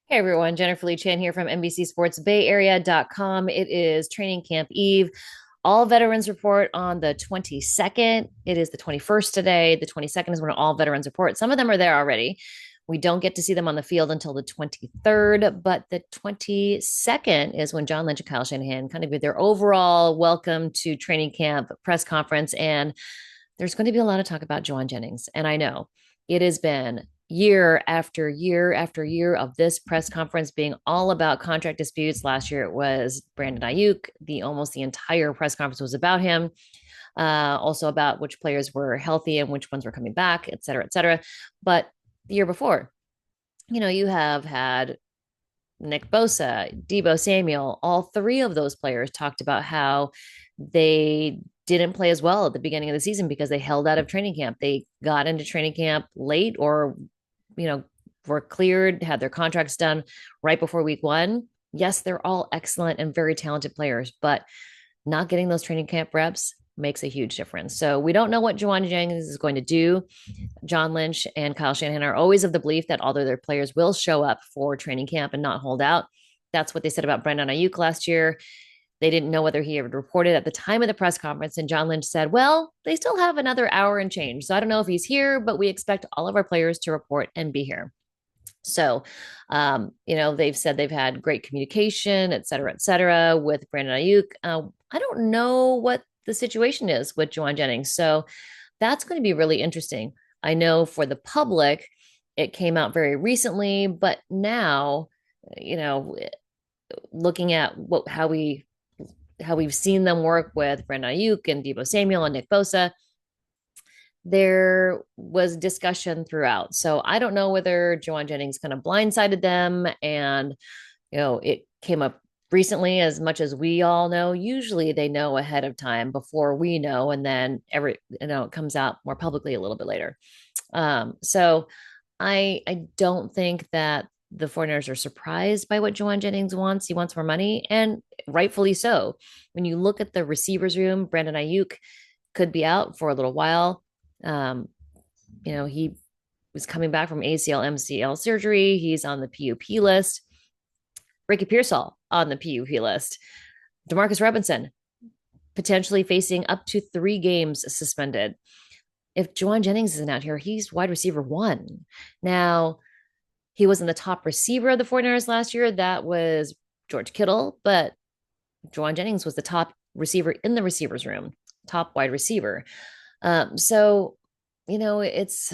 Hey everyone, Jennifer Lee Chan here from NBC Sports Bay Area.com. It is training camp eve. All veterans report on the 22nd. It is the 21st today. The 22nd is when all veterans report. Some of them are there already. We don't get to see them on the field until the 23rd, but the 22nd is when John Lynch and Kyle Shanahan kind of give their overall welcome to training camp press conference. And there's going to be a lot of talk about Jauan Jennings. And I know it has been year after year after year of this press conference being all about contract disputes. Last year it was Brandon Ayuk. The entire press conference was about him. Also about which players were healthy and which ones were coming back, et cetera, et cetera. But the year before, you have had Nick Bosa, Debo Samuel, all three of those players talked about how they didn't play as well at the beginning of the season because they held out of training camp. They got into training camp late or, you know, were cleared, had their contracts done right before week one. Yes, they're all excellent and very talented players, but not getting those training camp reps makes a huge difference. So we don't know what Jauan Jennings is going to do. John Lynch and Kyle Shanahan are always of the belief that although their players will show up for training camp and not hold out, that's what they said about Brandon Ayuk last year. They didn't know whether he had reported at the time of the press conference. And John Lynch said, well, they still have another hour and change. So I don't know if he's here, but we expect all of our players to report and be here. So, they've said they've had great communication, et cetera, with Brandon Ayuk. I don't know what the situation is with Jauan Jennings. So that's going to be really interesting. I know for the public, it came out very recently, but now, you know, looking at how we've seen them work with Brandon Ayuk and Debo Samuel and Nick Bosa, there was discussion throughout. So I don't know whether Jauan Jennings kind of blindsided them and, it came up recently as much as we all know. Usually they know ahead of time before we know, and then it comes out more publicly a little bit later. So I don't think that the 49ers are surprised by what Jauan Jennings wants. He wants more money, and rightfully so. When you look at the receivers room, Brandon Ayuk could be out for a little while. He was coming back from ACL, MCL surgery. He's on the PUP list. Ricky Pearsall on the PUP list. Demarcus Robinson potentially facing up to 3 games suspended. If Jauan Jennings isn't out here, he's wide receiver 1. Now, he wasn't the top receiver of the 49ers last year. That was George Kittle, but Jauan Jennings was the top receiver in the receivers room, top wide receiver. So, that's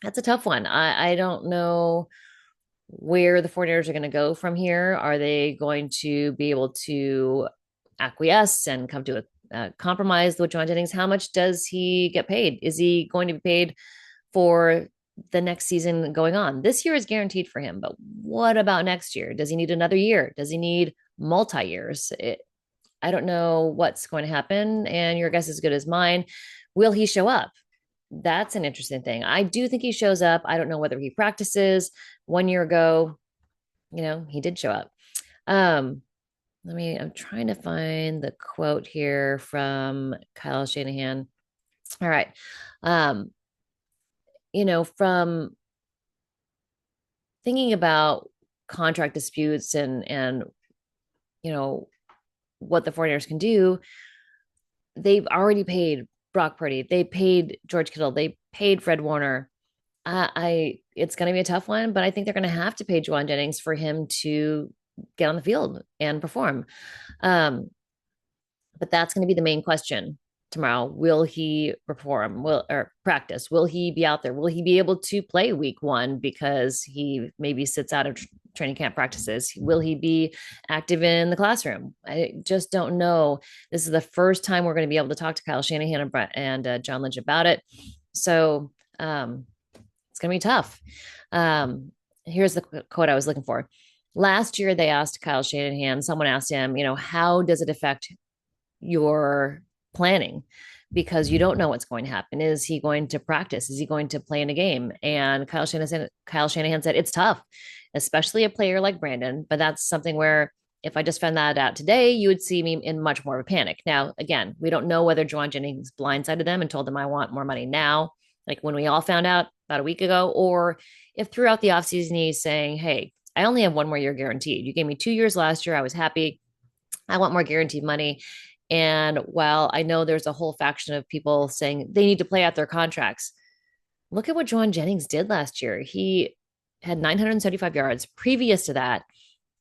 a tough one. I don't know where the 49ers are going to go from here. Are they going to be able to acquiesce and come to a compromise with Jauan Jennings? How much does he get paid? Is he going to be paid for the next season going on? This year is guaranteed for him, but what about next year? Does he need another year? Does he need multi-years? I don't know what's going to happen, and your guess is as good as mine. Will he show up? That's an interesting thing. I do think he shows up. I don't know whether he practices. 1 year ago, he did show up. I'm trying to find the quote here from Kyle Shanahan. All right. From thinking about contract disputes and what the 49ers can do, they've already paid Brock Purdy. They paid George Kittle. They paid Fred Warner. It's going to be a tough one, but I think they're going to have to pay Jauan Jennings for him to get on the field and perform. But that's going to be the main question tomorrow. Will he perform? Or practice? Will he be out there? Will he be able to play week 1 because he maybe sits out of training camp practices? Will he be active in the classroom? I just don't know. This is the first time we're going to be able to talk to Kyle Shanahan and John Lynch about it. So it's going to be tough. Here's the quote I was looking for. Last year, they asked Kyle Shanahan, someone asked him, how does it affect your planning? Because you don't know what's going to happen. Is he going to practice? Is he going to play in a game? And Kyle Shanahan said, it's tough, especially a player like Brandon. But that's something where if I just found that out today, you would see me in much more of a panic. Now, again, we don't know whether Jauan Jennings blindsided them and told them I want more money now. Like when we all found out, about a week ago, or if throughout the offseason he's saying, hey, I only have 1 more year guaranteed. You gave me 2 years last year. I was happy. I want more guaranteed money. And while I know there's a whole faction of people saying they need to play out their contracts, look at what Jauan Jennings did last year. He had 975 yards. Previous to that,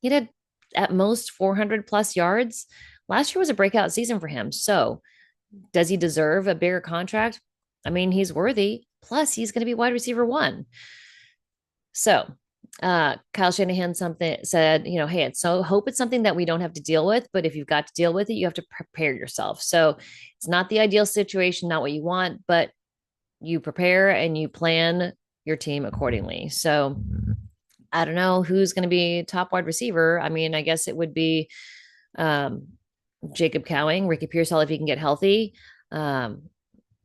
he had at most 400 plus yards. Last year was a breakout season for him. So, does he deserve a bigger contract? I mean, he's worthy. Plus, he's going to be wide receiver one. So, Kyle Shanahan something said, hey, it's so hope it's something that we don't have to deal with, but if you've got to deal with it, you have to prepare yourself. So, it's not the ideal situation, not what you want, but you prepare and you plan your team accordingly. So, I don't know who's going to be top wide receiver. I mean, I guess it would be um, Jacob Cowing, Ricky Pearsall if he can get healthy. Um,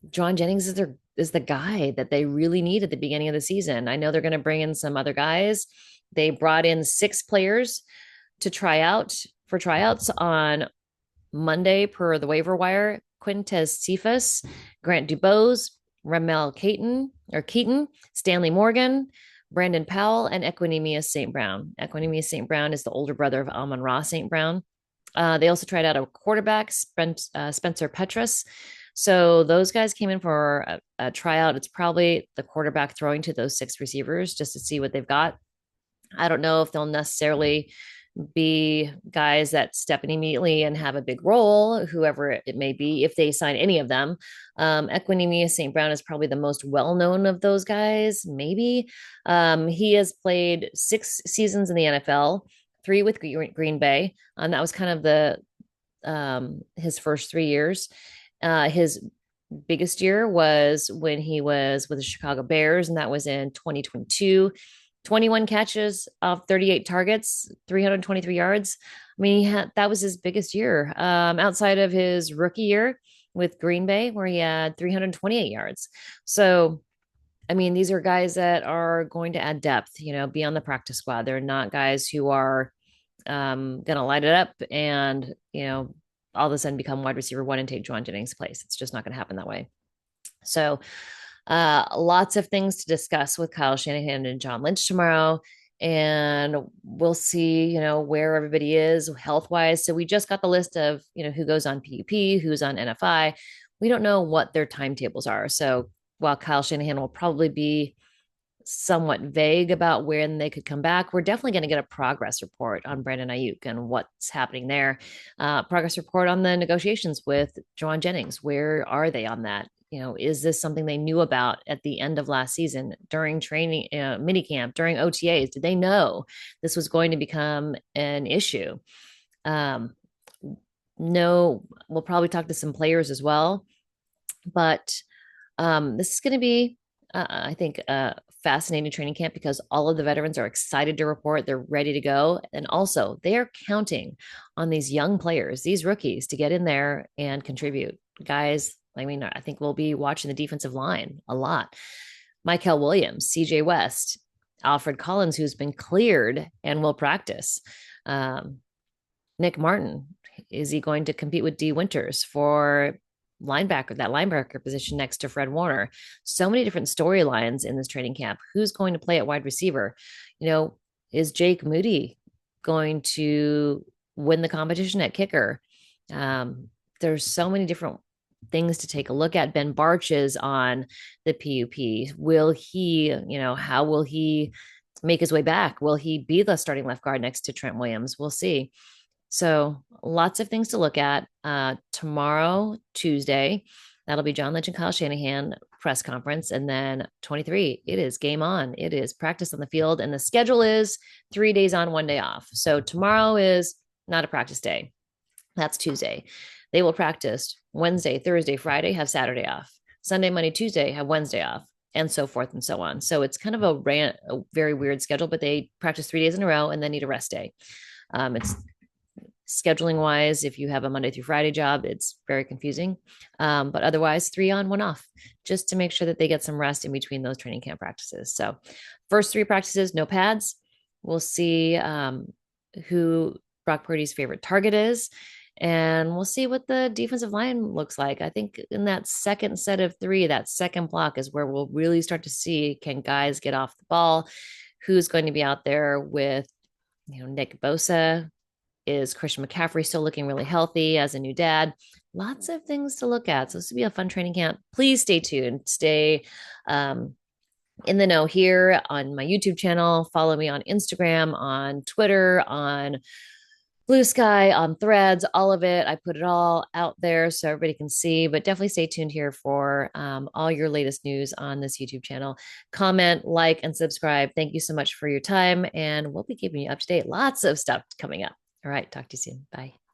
Jauan Jennings is the guy that they really need at the beginning of the season. I know they're going to bring in some other guys. They brought in 6 players to try out for tryouts on Monday per the waiver wire. Quintez Cephas, Grant Dubose, Ramel Keaton, Stanley Morgan, Brandon Powell, and Equinemius St. Brown. Equinemius St. Brown is the older brother of Amon-Ra St. Brown. They also tried out a quarterback, Spencer Petras. So those guys came in for a tryout. It's probably the quarterback throwing to those 6 receivers just to see what they've got. I don't know if they'll necessarily be guys that step in immediately and have a big role, whoever it may be, if they sign any of them. Equinemius St. Brown is probably the most well-known of those guys, maybe. He has played 6 seasons in the NFL, 3 with Green Bay. That was kind of his first 3 years. His biggest year was when he was with the Chicago Bears, and that was in 2022. 21 catches off 38 targets, 323 yards. I mean, that was his biggest year outside of his rookie year with Green Bay, where he had 328 yards. So, I mean, these are guys that are going to add depth, be on the practice squad. They're not guys who are going to light it up and, all of a sudden become wide receiver one and take Jauan Jennings' place. It's just not going to happen that way. So, lots of things to discuss with Kyle Shanahan and John Lynch tomorrow. And we'll see, where everybody is health wise. So we just got the list of, who goes on PUP, who's on NFI. We don't know what their timetables are. So while Kyle Shanahan will probably be somewhat vague about when they could come back, we're definitely going to get a progress report on Brandon Aiyuk and what's happening there. Progress report on the negotiations with Jauan Jennings. Where are they on that? Is this something they knew about at the end of last season during training, mini camp, during OTAs? Did they know this was going to become an issue? No, we'll probably talk to some players as well, but this is going to be, I think, a fascinating training camp because all of the veterans are excited to report. They're ready to go. And also, they are counting on these young players, these rookies, to get in there and contribute. Guys, I mean, I think we'll be watching the defensive line a lot. Michael Williams, CJ West, Alfred Collins, who's been cleared and will practice. Nick Martin, is he going to compete with D Winters for that linebacker position next to Fred Warner? So many different storylines in this training camp. Who's going to play at wide receiver? Is Jake Moody going to win the competition at kicker? There's so many different things to take a look at. Ben Barch is on the PUP. Will he, how will he make his way back? Will he be the starting left guard next to Trent Williams? We'll see. So lots of things to look at. Tomorrow, Tuesday, that'll be John Lynch and Kyle Shanahan press conference. And then 23, it is game on. It is practice on the field. And the schedule is 3 days on, 1 day off. So tomorrow is not a practice day. That's Tuesday. They will practice Wednesday, Thursday, Friday, have Saturday off. Sunday, Monday, Tuesday, have Wednesday off, and so forth and so on. So it's kind of a very weird schedule, but they practice 3 days in a row and then need a rest day. It's scheduling wise, if you have a Monday through Friday job, it's very confusing. But otherwise, 3 on, 1 off, just to make sure that they get some rest in between those training camp practices. So first 3 practices, no pads. We'll see who Brock Purdy's favorite target is. And we'll see what the defensive line looks like. I think in that second set of three, that second block is where we'll really start to see, can guys get off the ball? Who's going to be out there with, Nick Bosa? Is Christian McCaffrey still looking really healthy as a new dad? Lots of things to look at. So this will be a fun training camp. Please stay tuned. Stay in the know here on my YouTube channel. Follow me on Instagram, on Twitter, on Blue Sky, on Threads, all of it. I put it all out there so everybody can see, but definitely stay tuned here for all your latest news on this YouTube channel. Comment, like, and subscribe. Thank you so much for your time, and we'll be keeping you up to date. Lots of stuff coming up. All right, talk to you soon. Bye.